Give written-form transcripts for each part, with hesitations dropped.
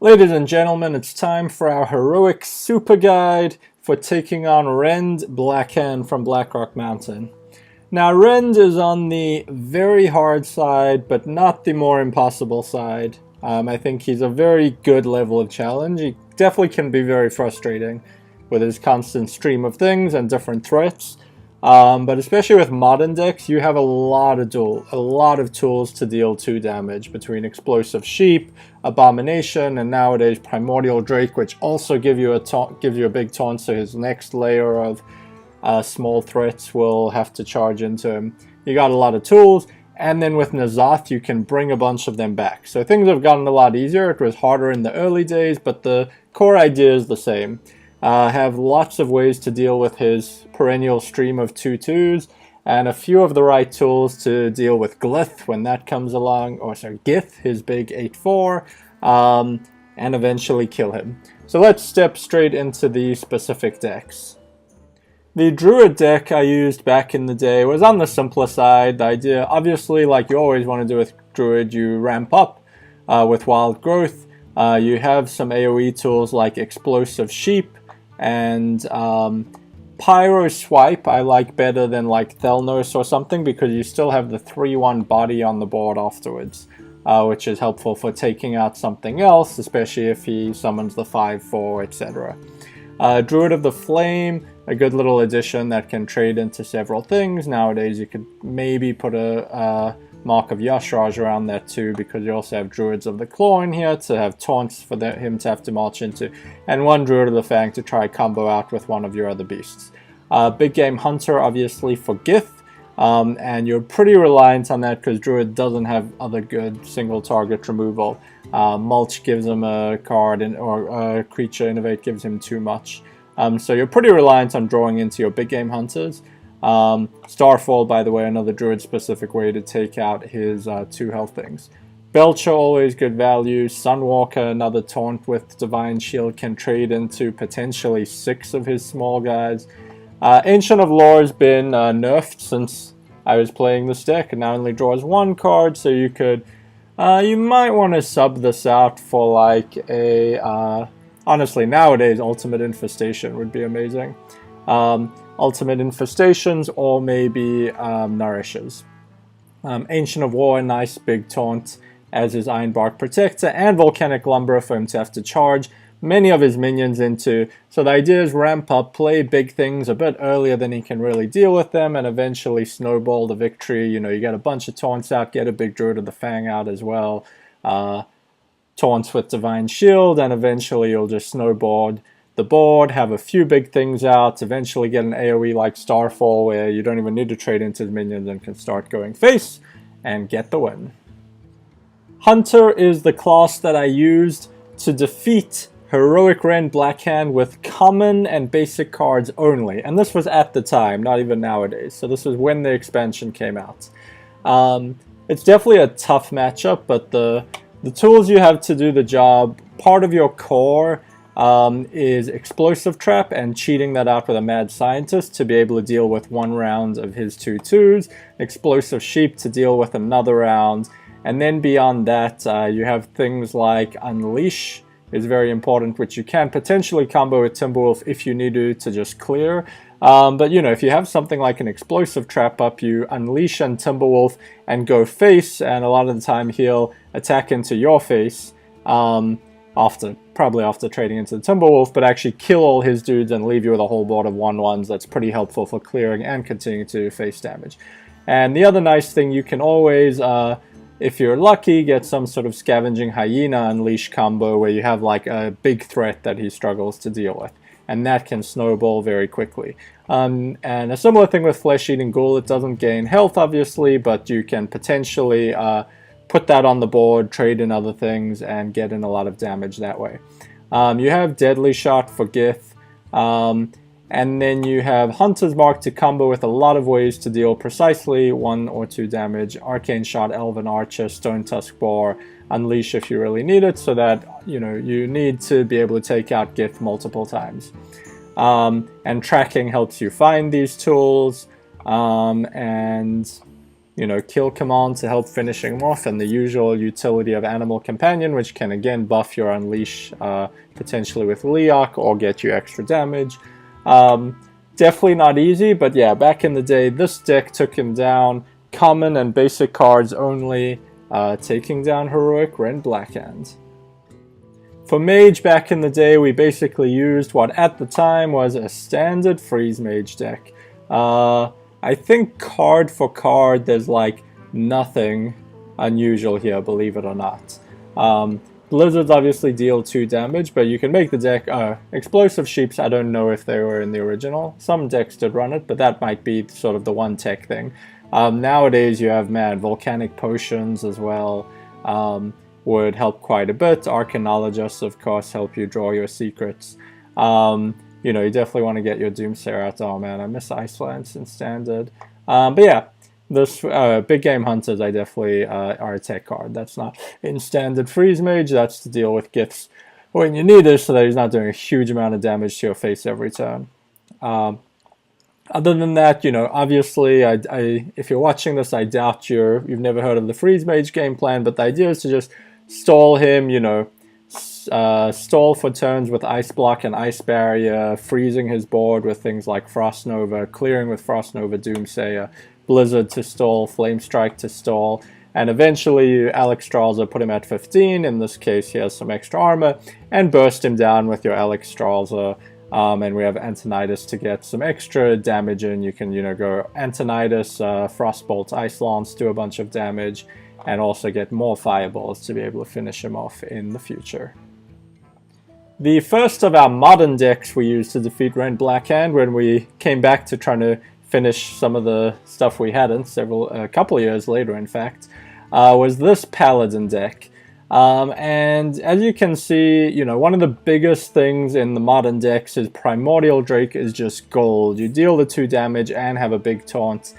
Ladies and gentlemen, it's time for our heroic super guide for taking on Rend, Blackhand from Blackrock Mountain. Now, Rend is on the very hard side, but not the more impossible side. I think he's a very good level of challenge. He definitely can be very frustrating with his constant stream of things and different threats. But especially with modern decks, you have a lot of tools to deal 2 damage between Explosive Sheep, Abomination, and nowadays Primordial Drake, which also gives you a big taunt. So his next layer of small threats will have to charge into him. You got a lot of tools, and then with N'Zoth, you can bring a bunch of them back. So things have gotten a lot easier. It was harder in the early days, but the core idea is the same. Have lots of ways to deal with his perennial stream of 2/2s, and a few of the right tools to deal with Glyph when that comes along, or sorry, Gith, his big 8/4, and eventually kill him. So let's step straight into the specific decks. The Druid deck I used back in the day was on the simpler side. The idea, obviously, like you always want to do with Druid, you ramp up with Wild Growth. You have some AoE tools like Explosive Sheep, and Pyro Swipe I like better than like Thelnos or something, because you still have the 3/1 body on the board afterwards, which is helpful for taking out something else, especially if he summons the 5/4, etc. Druid of the Flame, a good little addition that can trade into several things. Nowadays you could maybe put a Mark of Y'Shaarj around that too, because you also have Druids of the Claw in here to have taunts for him to have to march into, and 1 Druid of the Fang to try combo out with one of your other beasts. Big Game Hunter obviously for Gith, and you're pretty reliant on that because Druid doesn't have other good single target removal. Mulch gives him a card, or a creature. Innovate gives him too much. So you're pretty reliant on drawing into your big game hunters. Starfall, by the way, another Druid specific way to take out his 2 health things. Belcher, always good value. Sunwalker, another taunt with Divine Shield, can trade into potentially 6 of his small guys. Ancient of Lore has been nerfed since I was playing this deck, and now only draws 1 card, so you could you might want to sub this out for like a honestly, nowadays Ultimate Infestation would be amazing. Ultimate Infestations, or maybe Nourishes. Ancient of War, a nice big taunt as his Ironbark Protector, and Volcanic Lumberer for him to have to charge many of his minions into. So the idea is ramp up, play big things a bit earlier than he can really deal with them, and eventually snowball the victory. You know, you get a bunch of taunts out, get a big Druid of the Fang out as well. Taunts with Divine Shield, and eventually you'll just snowboard the board, have a few big things out, eventually get an AoE like Starfall where you don't even need to trade into his minions and can start going face and get the win. Hunter is the class that I used to defeat Heroic Rend Blackhand with common and basic cards only, and this was at the time, not even nowadays, so this was when the expansion came out. It's definitely a tough matchup, but the tools you have to do the job, part of your core is Explosive Trap and cheating that out with a Mad Scientist to be able to deal with 1 round of his 2/2s, Explosive Sheep to deal with another round, and then beyond that you have things like Unleash is very important, which you can potentially combo with Timberwolf if you need to just clear. But you know, if you have something like an Explosive Trap up, you Unleash and Timberwolf and go face, and a lot of the time he'll attack into your face probably after trading into the Timberwolf, but actually kill all his dudes and leave you with a whole board of 1/1s. That's pretty helpful for clearing and continuing to do face damage. And the other nice thing, you can always, if you're lucky, get some sort of Scavenging Hyena Unleash combo where you have like a big threat that he struggles to deal with, and that can snowball very quickly. And a similar thing with Flesh Eating Ghoul. It doesn't gain health obviously, but you can potentially put that on the board, trade in other things, and get in a lot of damage that way. You have Deadly Shot for Gith, and then you have Hunter's Mark to combo with a lot of ways to deal precisely 1 or 2 damage, Arcane Shot, Elven Archer, Stone Tusk Boar, Unleash if you really need it, so that you know you need to be able to take out Gith multiple times. And tracking helps you find these tools, and you know, kill command to help finishing him off, and the usual utility of Animal Companion, which can again buff your Unleash potentially with Leok or get you extra damage. Definitely not easy, but yeah, back in the day, this deck took him down. Common and basic cards only, taking down Heroic Rend Blackhand. For Mage back in the day, we basically used what at the time was a standard Freeze Mage deck. I think card for card, there's like nothing unusual here, believe it or not. Blizzards obviously deal 2 damage, but you can make the deck... Explosive Sheeps, I don't know if they were in the original. Some decks did run it, but that might be sort of the one tech thing. Nowadays you have, man, Volcanic Potions as well. Would help quite a bit. Arcanologists, of course, help you draw your secrets. You know, you definitely want to get your Doomsayer out. Oh man, I miss Icelands in Standard. But yeah, this Big Game Hunters, I definitely are a tech card. That's not in Standard Freeze Mage. That's to deal with gifts when you need it, so that he's not doing a huge amount of damage to your face every turn. Other than that, you know, obviously, if you're watching this, I doubt you've never heard of the Freeze Mage game plan, but the idea is to just stall him, you know, stall for turns with Ice Block and Ice Barrier, freezing his board with things like Frost Nova, clearing with Frost Nova, Doomsayer, Blizzard to stall, Flame Strike to stall, and eventually you Alexstrasza, put him at 15, in this case he has some extra armor, and burst him down with your Alexstrasza. And we have Antonidas to get some extra damage in. You can, you know, go Antonidas, Frostbolt, Ice Lance, do a bunch of damage, and also get more fireballs to be able to finish him off in the future. The first of our modern decks we used to defeat Rend Blackhand when we came back to trying to finish some of the stuff we hadn't, a couple of years later in fact, was this Paladin deck. And as you can see, you know, one of the biggest things in the modern decks is Primordial Drake is just gold. You deal the 2 damage and have a big taunt.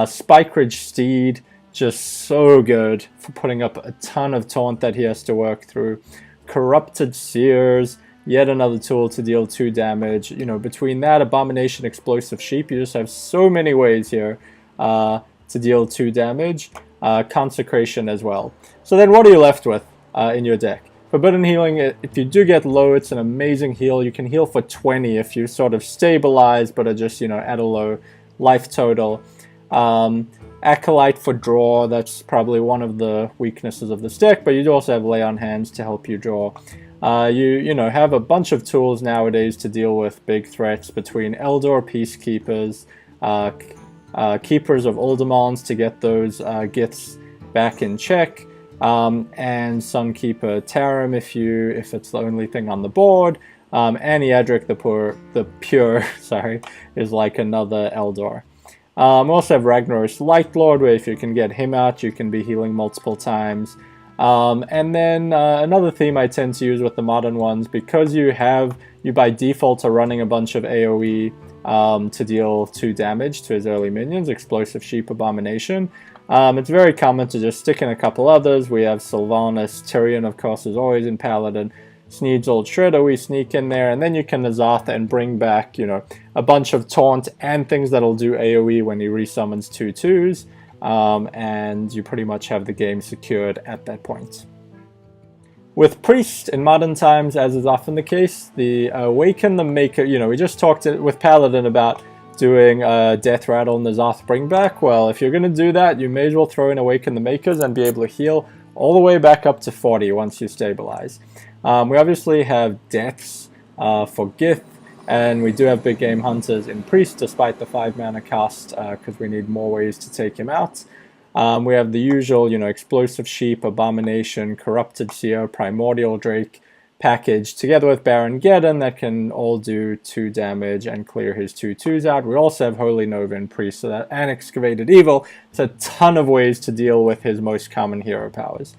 Spike Ridge Steed, just so good for putting up a ton of taunt that he has to work through. Corrupted Seers, yet another tool to deal 2 damage. You know, between that, Abomination, Explosive Sheep, you just have so many ways here to deal 2 damage. Consecration as well. So then what are you left with in your deck? Forbidden Healing, if you do get low, it's an amazing heal. You can heal for 20 if you sort of stabilize, but are just, you know, at a low life total. Acolyte for draw, that's probably one of the weaknesses of this deck, but you do also have Lay on Hands to help you draw. You know, have a bunch of tools nowadays to deal with big threats between Eldor Peacekeepers, Keepers of Uldaman's to get those gifts back in check, and Sunkeeper Tarim if it's the only thing on the board, and Eadric the Pure sorry, is like another Eldor. We also have Ragnaros Lightlord, where if you can get him out, you can be healing multiple times. And then another theme I tend to use with the modern ones, because you by default are running a bunch of AoE to deal 2 damage to his early minions, Explosive Sheep, Abomination. It's very common to just stick in a couple others. We have Sylvanas, Tyrion of course is always in Paladin, Sneed's Old Shredder, we sneak in there, and then you can Nazatha and bring back, you know, a bunch of taunt and things that'll do AoE when he resummons 2/2s, and you pretty much have the game secured at that point. With Priest in modern times, as is often the case, the Awaken the Maker, you know, we just talked with Paladin about doing Death Rattle Nazath Bringback. Well, if you're going to do that, you may as well throw in Awaken the Makers and be able to heal all the way back up to 40 once you stabilize. We obviously have Deaths for Gith, and we do have Big Game Hunters in Priest despite the 5 mana cost, because we need more ways to take him out. We have the usual, you know, Explosive Sheep, Abomination, Corrupted Seer, Primordial Drake package together with Baron Geddon that can all do 2 damage and clear his 2/2s out. We also have Holy Nova in Priest, so that, and Excavated Evil. It's a ton of ways to deal with his most common hero powers.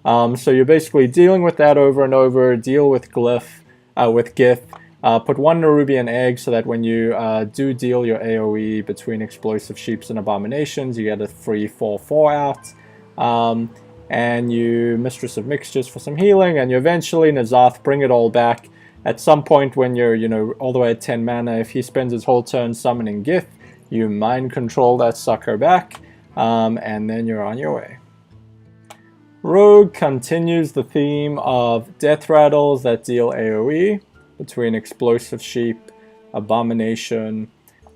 So you're basically dealing with that over and over. Deal with Gith. Put 1 Nerubian Egg so that when you do deal your AoE between Explosive Sheeps and Abominations, you get a free 4/4 out. And you Mistress of Mixtures for some healing, and you eventually Nazath, bring it all back. At some point when you're, you know, all the way at 10 mana, if he spends his whole turn summoning Gith, you mind control that sucker back. and then you're on your way. Rogue continues the theme of death rattles that deal AoE between Explosive Sheep, Abomination,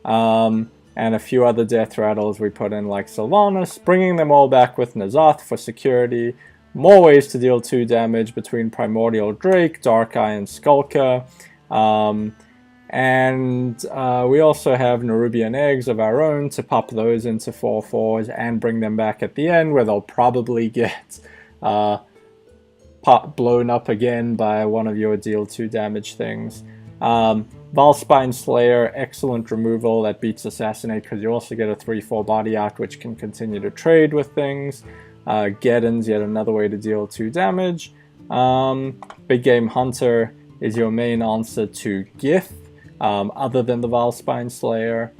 and a few other death rattles we put in like Sylvanas, bringing them all back with N'Zoth for security. More ways to deal 2 damage between Primordial Drake, Darkeye, and Skulker. And we also have Nerubian Eggs of our own to pop those into 4/4s and bring them back at the end, where they'll probably get blown up again by one of your deal 2 damage things. Valspine Slayer, excellent removal that beats Assassinate because you also get a 3/4 body out which can continue to trade with things. Geddon's yet another way to deal 2 damage. Big Game Hunter is your main answer to Gith, other than the Valspine Slayer.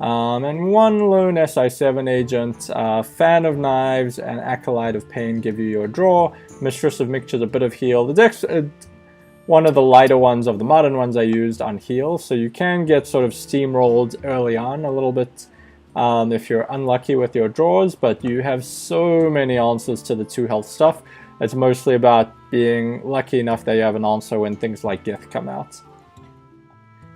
And one lone SI7 agent, Fan of Knives and Acolyte of Pain give you your draw. Mistress of Mixture's a bit of heal. The deck's one of the lighter ones of the modern ones I used on heal, so you can get sort of steamrolled early on a little bit if you're unlucky with your draws, but you have so many answers to the 2 health stuff. It's mostly about being lucky enough that you have an answer when things like Gith come out.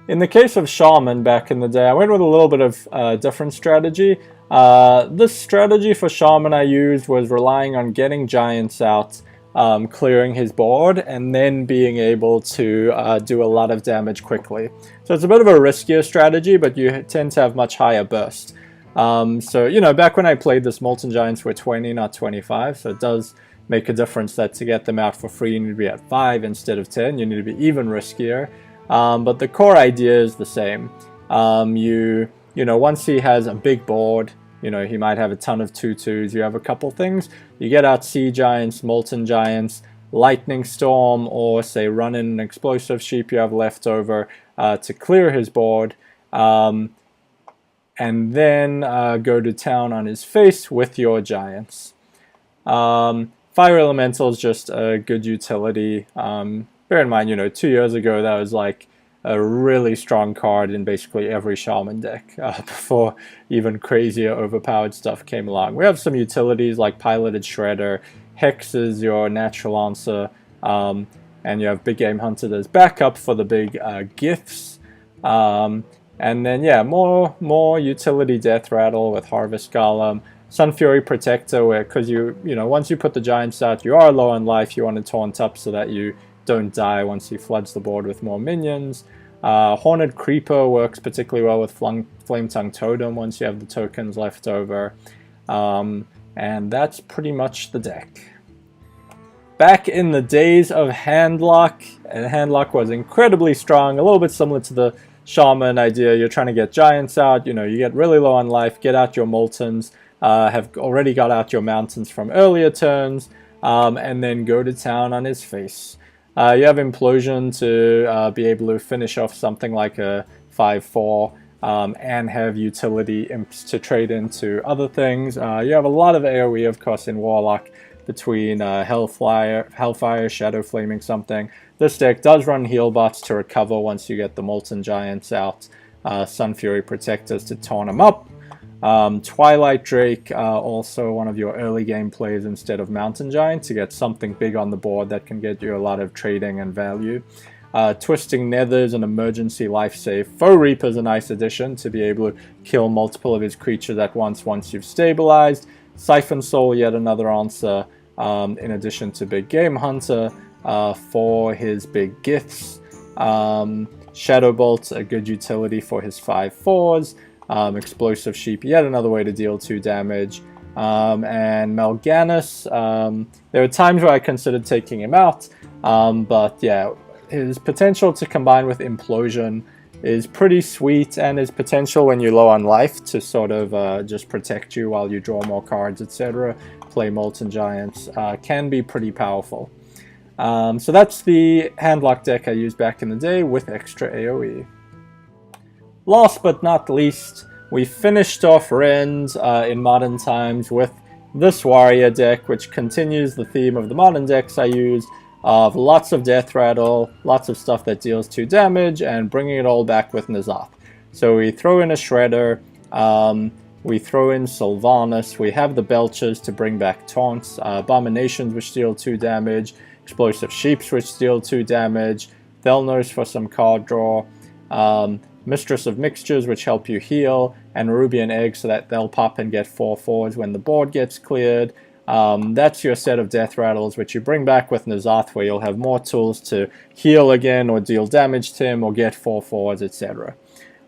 In the case of Shaman back in the day, I went with a little bit of different strategy. This strategy for Shaman I used was relying on getting Giants out, clearing his board, and then being able to do a lot of damage quickly. So it's a bit of a riskier strategy, but you tend to have much higher burst. So, you know, back when I played this, Molten Giants were 20, not 25, so it does make a difference that to get them out for free, you need to be at 5 instead of 10. You need to be even riskier. But the core idea is the same. You know, once he has a big board, you know, he might have a ton of 2/2s, you have a couple things. You get out Sea Giants, Molten Giants, Lightning Storm, or say run in an Explosive Sheep you have left over to clear his board. And then go to town on his face with your Giants. Fire Elemental is just a good utility. Bear in mind, you know, 2 years ago that was like a really strong card in basically every Shaman deck before even crazier overpowered stuff came along. We have some utilities like Piloted Shredder, Hex is your natural answer, and you have Big Game Hunter as backup for the big Giths. And then, yeah, more utility Death Rattle with Harvest Golem. Sun Fury Protector, where, because you know, once you put the Giants out, you are low on life, you want to taunt up so that you don't die once he floods the board with more minions. Horned Creeper works particularly well with Flame Tongue Totem once you have the tokens left over. And that's pretty much the deck. Back in the days of Handlock, and Handlock was incredibly strong, a little bit similar to the Shaman idea. You're trying to get Giants out, you know, you get really low on life, get out your Moltens, have already got out your Mountains from earlier turns, and then go to town on his face. You have Implosion to be able to finish off something like a 5/4, and have utility imps to trade into other things. You have a lot of AoE, of course, in Warlock between Hellfire, Shadow Flaming something. This deck does run heal bots to recover once you get the Molten Giants out. Sun Fury Protectors to taunt them up. Twilight Drake, also one of your early game plays instead of Mountain Giant to get something big on the board that can get you a lot of trading and value. Twisting Nether's an emergency life save. Foe Reaper's a nice addition to be able to kill multiple of his creatures at once you've stabilized. Siphon Soul, yet another answer, in addition to Big Game Hunter for his big Giths. Shadow Bolt's a good utility for his 5/4s. Explosive Sheep, yet another way to deal 2 damage. And Mal'Ganis, there were times where I considered taking him out, but yeah, his potential to combine with Implosion is pretty sweet, and his potential when you're low on life to sort of just protect you while you draw more cards, etc., play Molten Giants, can be pretty powerful. So that's the Handlock deck I used back in the day with extra AoE. Last but not least, we finished off Rend in modern times with this warrior deck, which continues the theme of the modern decks I used, of lots of Death Rattle, lots of stuff that deals 2 damage, and bringing it all back with N'Zoth. So we throw in a Shredder, We throw in Sylvanas. We have the Belchers to bring back taunts, Abominations which deal 2 damage, Explosive Sheeps which deal 2 damage, Thelnos for some card draw, Mistress of Mixtures which help you heal, and Ruby and Egg so that they'll pop and get 4/4s when the board gets cleared. That's your set of Death Rattles which you bring back with N'Zoth, where you'll have more tools to heal again or deal damage to him or get 4/4s, etc.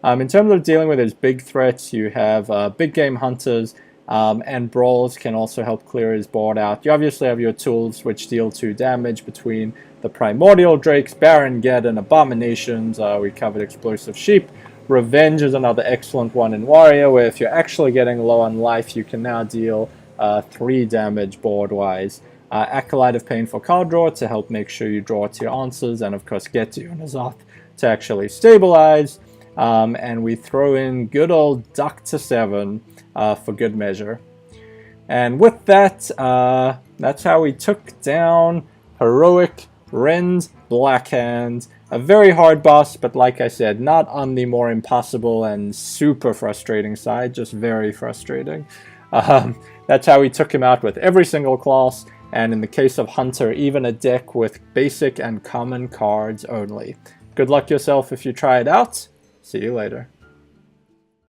In terms of dealing with his big threats, you have big game hunters, and brawls can also help clear his board out. You obviously have your tools which deal 2 damage between the Primordial Drakes, Baron Ged, and Abominations. We covered Explosive Sheep. Revenge is another excellent one in Warrior, where if you're actually getting low on life, you can now deal 3 damage board-wise. Acolyte of Painful card draw to help make sure you draw to your answers, and of course get to your N'Zoth to actually stabilize. And we throw in good old Duck to 7 for good measure. And with that, that's how we took down Heroic Rend Blackhand. A very hard boss, but like I said, not on the more impossible and super frustrating side, just very frustrating. That's how we took him out with every single class, and in the case of Hunter, even a deck with basic and common cards only. Good luck yourself if you try it out. See you later.